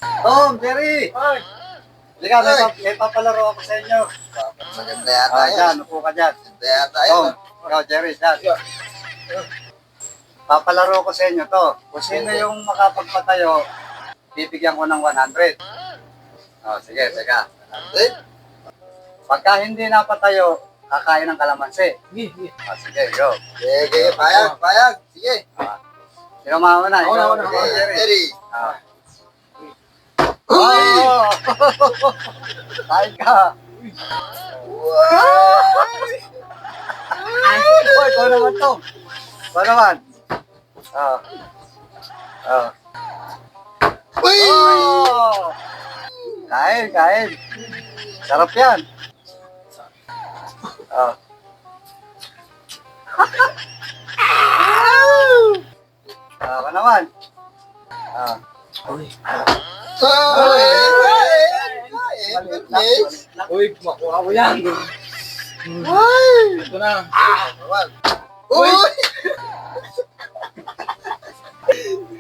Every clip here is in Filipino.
Tom, Jerry! Ay! Halika, may papalaro ako sa inyo. Maganda yata Ah, yan. dyan, upo ka dyan. Maganda yata yan. Tom, ikaw, Jerry, dyan. Papalaro ko sa inyo to. Kung sino yung makapagpatayo, bibigyan ko ng 100. Oh, sige, teka. Pagka hindi napatayo, kakain ng kalamansi. Ah, sige, go. Sige, payag, payag. Sige. Sino mauna? Ako na, Ikaw, ako na, ikaw, ako na. Jerry. Jerry. Ah. Oh! Kain ka. Oh, ikaw naman to. Ikaw naman. Ah. Ah. Uy! Oh! Kain, kain. Sarap yan. Ah. Ako naman. Ah. Goodness. Uy, makuha mo yan. Ay! Ito na. Uy!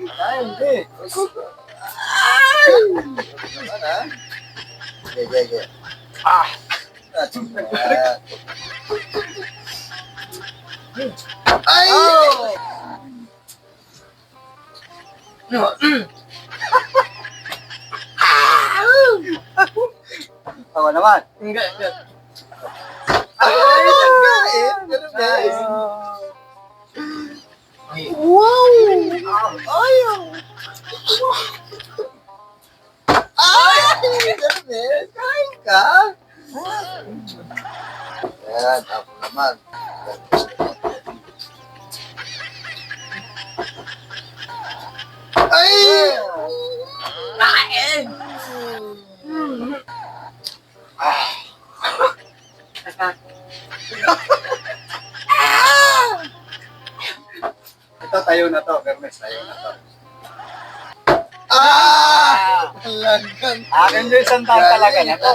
Kain, hindi. Sige, sige. Ay! Oh! Ako naman. Hindi. Ay! Nagkain! Goodness. Wow! Ayaw! Ay! Goodness! Kain ka? Yan, ako naman. Ay! Kain! Ito, tayo na to. Hermes, tayo na to. Ah! Talagang. Akin yung isang taon talaga na to.